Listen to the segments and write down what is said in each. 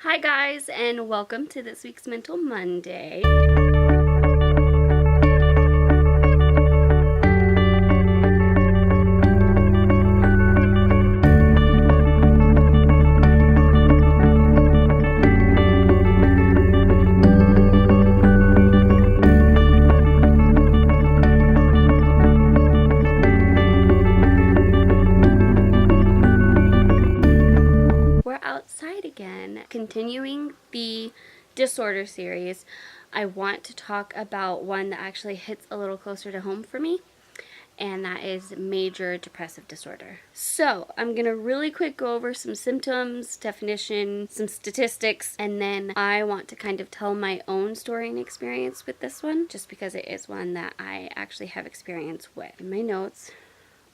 Hi guys, and welcome to this week's Mental Monday. We're outside again, continuing the disorder series. I want to talk about one that actually hits a little closer to home for me, and that is Major Depressive Disorder. So I'm gonna really quick go over some symptoms, definition, some statistics, and then I want to kind of tell my own story and experience with this one, just because it is one that I actually have experience with. In my notes,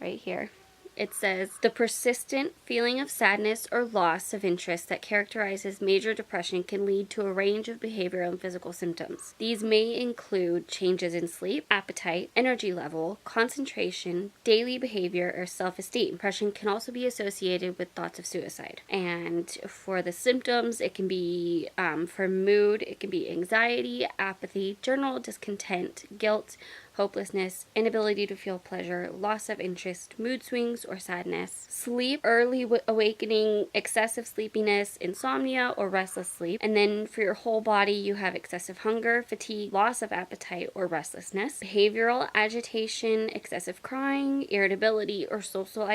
right here, it says, the persistent feeling of sadness or loss of interest that characterizes major depression can lead to a range of behavioral and physical symptoms. These may include changes in sleep, appetite, energy level, concentration, daily behavior, or self-esteem. Depression can also be associated with thoughts of suicide. And for the symptoms, it can be, for mood, it can be anxiety, apathy, general discontent, guilt, hopelessness, inability to feel pleasure, loss of interest, mood swings or sadness, sleep, early awakening, excessive sleepiness, insomnia, or restless sleep. And then for your whole body, you have excessive hunger, fatigue, loss of appetite, or restlessness, behavioral agitation, excessive crying, irritability, or social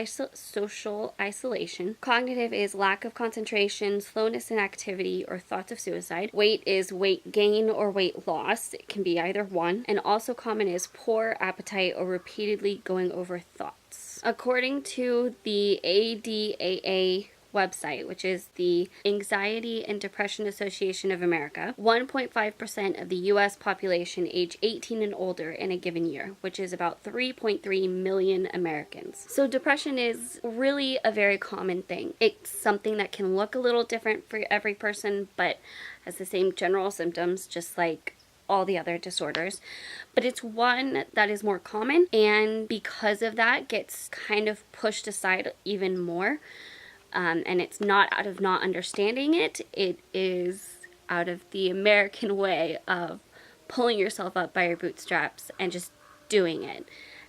isolation. Cognitive is lack of concentration, slowness in activity, or thoughts of suicide. Weight is weight gain or weight loss. It can be either one. And also common is poor appetite or repeatedly going over thoughts. According to the ADAA website, which is the Anxiety and Depression Association of America, 1.5% of the U.S. population age 18 and older in a given year, which is about 3.3 million Americans. So depression is really a very common thing. It's something that can look a little different for every person, but has the same general symptoms, just like all the other disorders, but it's one that is more common, and because of that gets kind of pushed aside even more. And it's not out of not understanding it, it is out of the American way of pulling yourself up by your bootstraps and just doing it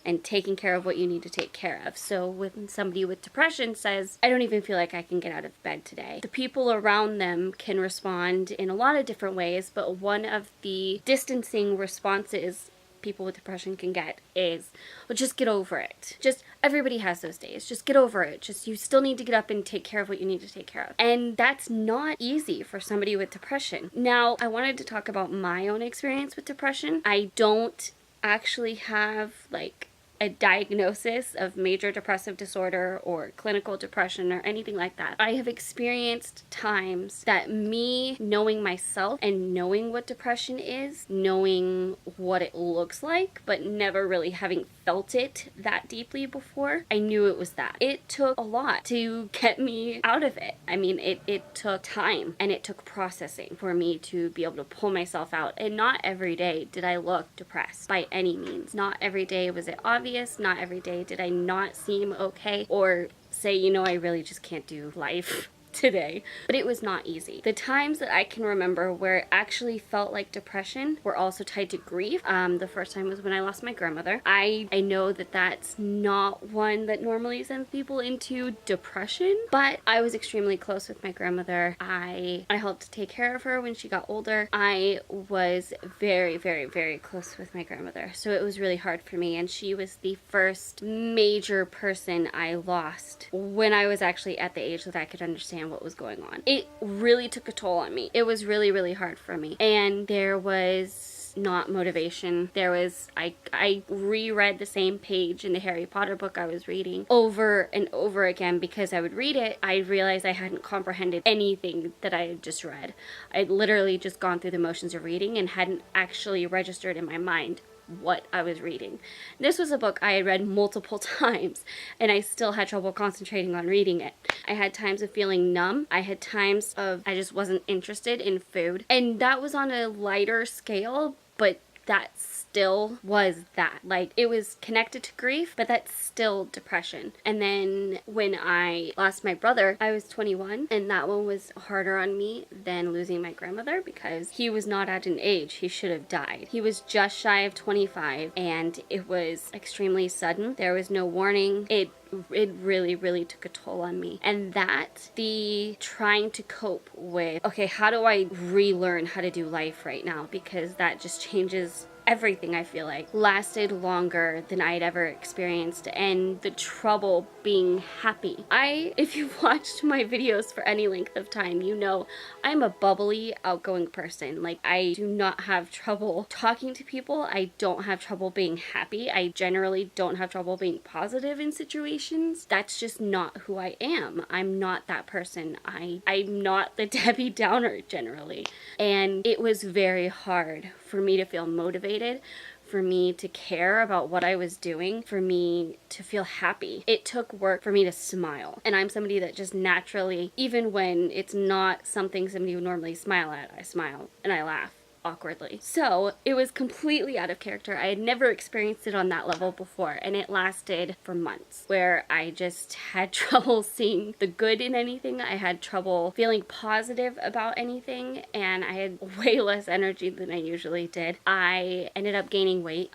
and taking care of what you need to take care of. So when somebody with depression says, I don't even feel like I can get out of bed today, the people around them can respond in a lot of different ways, but one of the distancing responses people with depression can get is, well, just get over it. Just, everybody has those days. Just get over it. Just, you still need to get up and take care of what you need to take care of. And that's not easy for somebody with depression. Now, I wanted to talk about my own experience with depression. I don't actually have like a diagnosis of major depressive disorder or clinical depression or anything like that. I have experienced times that me knowing myself and knowing what depression is, knowing what it looks like, but never really having felt it that deeply before, I knew it was that. It took a lot to get me out of it. I mean, it took time and it took processing for me to be able to pull myself out. And not every day did I look depressed by any means. Not every day was it obvious. Not every day did I not seem okay or say, you know, I really just can't do life today. But it was not easy. The times that I can remember where it actually felt like depression were also tied to grief. The first time was when I lost my grandmother. I know that that's not one that normally sends people into depression, but I was extremely close with my grandmother. I helped take care of her when she got older. I was very, very, very close with my grandmother, so it was really hard for me, and she was the first major person I lost when I was actually at the age that I could understand what was going on. It really took a toll on me. It was really, really hard for me. And there was not motivation. There was, I reread the same page in the Harry Potter book I was reading over and over again because I would read it. I realized I hadn't comprehended anything that I had just read. I'd literally just gone through the motions of reading and hadn't actually registered in my mind what I was reading. This was a book I had read multiple times, and I still had trouble concentrating on reading it. I had times of feeling numb. I had times of I just wasn't interested in food. And that was on a lighter scale, but that still was that. Like, it was connected to grief, but that's still depression. And then when I lost my brother, I was 21, and that one was harder on me than losing my grandmother because he was not at an age he should have died. He was just shy of 25, and it was extremely sudden. There was no warning. It really, really took a toll on me. And that, the trying to cope with, okay, how do I relearn how to do life right now? Because that just changes everything, I feel like, lasted longer than I'd ever experienced, and the trouble being happy. If you've watched my videos for any length of time, you know I'm a bubbly, outgoing person. Like, I do not have trouble talking to people. I don't have trouble being happy. I generally don't have trouble being positive in situations. That's just not who I am. I'm not that person. I'm not the Debbie Downer generally. And it was very hard for me to feel motivated, for me to care about what I was doing, for me to feel happy. It took work for me to smile. And I'm somebody that just naturally, even when it's not something somebody would normally smile at, I smile and I laugh awkwardly. So it was completely out of character. I had never experienced it on that level before, and it lasted for months, where I just had trouble seeing the good in anything. I had trouble feeling positive about anything, and I had way less energy than I usually did. I ended up gaining weight.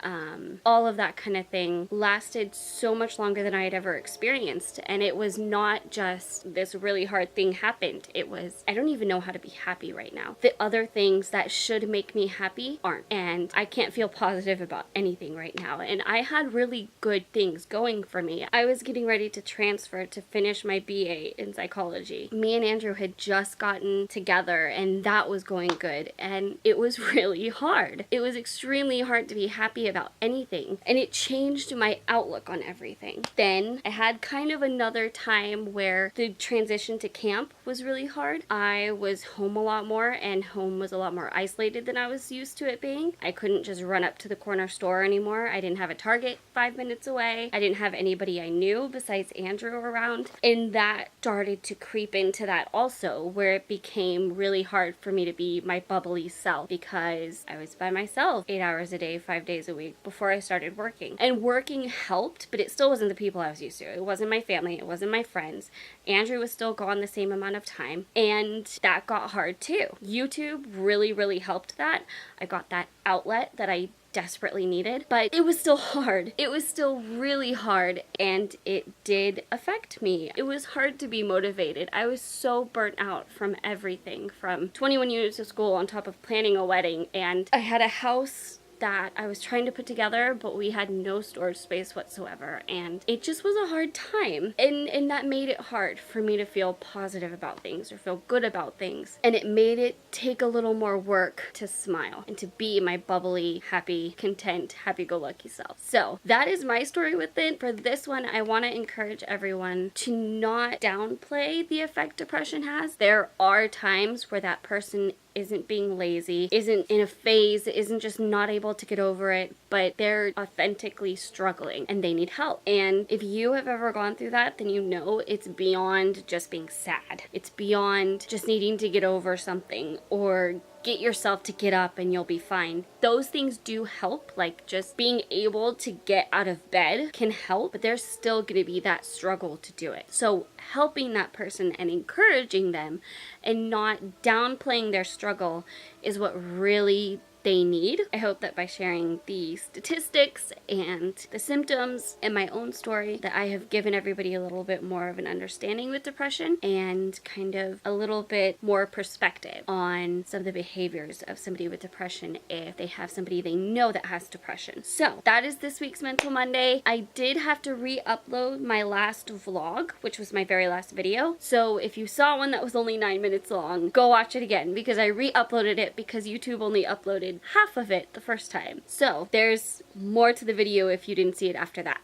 All of that kind of thing lasted so much longer than I had ever experienced, and it was not just this really hard thing happened. It was, I don't even know how to be happy right now. The other things that should make me happy aren't, and I can't feel positive about anything right now. And I had really good things going for me. I was getting ready to transfer to finish my BA in psychology. Me and Andrew had just gotten together, and that was going good, and it was really hard. It was extremely hard to be happy about anything, and it changed my outlook on everything. Then I had kind of another time where the transition to camp was really hard. I was home a lot more, and home was a lot more isolated than I was used to it being. I couldn't just run up to the corner store anymore. I didn't have a Target 5 minutes away. I didn't have anybody I knew besides Andrew around. And that started to creep into that also, where it became really hard for me to be my bubbly self because I was by myself 8 hours a day, 5 days a week before I started working. And working helped, but it still wasn't the people I was used to. It wasn't my family. It wasn't my friends. Andrew was still gone the same amount of time, and that got hard too. YouTube really, really helped that. I got that outlet that I desperately needed, but it was still hard. It was still really hard, and it did affect me. It was hard to be motivated. I was so burnt out from everything, from 21 units of school on top of planning a wedding, and I had a house that I was trying to put together, but we had no storage space whatsoever, and it just was a hard time, and that made it hard for me to feel positive about things or feel good about things, and it made it take a little more work to smile and to be my bubbly, happy, content, happy-go-lucky self. So that is my story with it. For this one, I want to encourage everyone to not downplay the effect depression has. There are times where that person isn't being lazy, isn't in a phase, isn't just not able to get over it, but they're authentically struggling and they need help. And if you have ever gone through that, then you know it's beyond just being sad. It's beyond just needing to get over something or get yourself to get up and you'll be fine. Those things do help, like just being able to get out of bed can help, but there's still going to be that struggle to do it. So helping that person and encouraging them and not downplaying their struggle is what really they need. I hope that by sharing the statistics and the symptoms and my own story that I have given everybody a little bit more of an understanding with depression and kind of a little bit more perspective on some of the behaviors of somebody with depression if they have somebody they know that has depression. So that is this week's Mental Monday. I did have to re-upload my last vlog, which was my very last video. So if you saw one that was only 9 minutes long, go watch it again because I re-uploaded it because YouTube only uploaded half of it the first time. So there's more to the video if you didn't see it after that.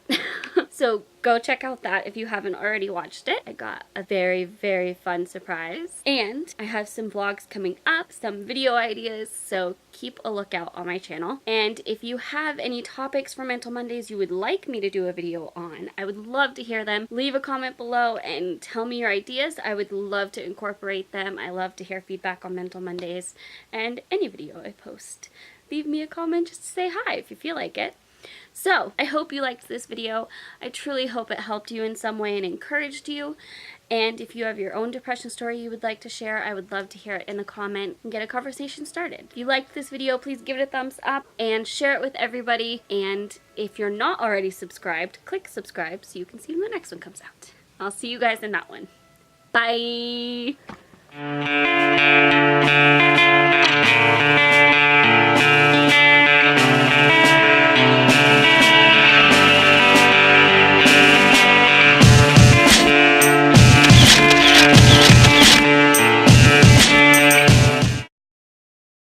So go check out that if you haven't already watched it. I got a very, very fun surprise. And I have some vlogs coming up, some video ideas, so keep a lookout on my channel. And if you have any topics for Mental Mondays you would like me to do a video on, I would love to hear them. Leave a comment below and tell me your ideas. I would love to incorporate them. I love to hear feedback on Mental Mondays and any video I post. leave me a comment just to say hi if you feel like it. So, I hope you liked this video. I truly hope it helped you in some way and encouraged you. And if you have your own depression story you would like to share, I would love to hear it in the comment and get a conversation started. If you liked this video, please give it a thumbs up and share it with everybody. And if you're not already subscribed, click subscribe so you can see when the next one comes out. I'll see you guys in that one. Bye!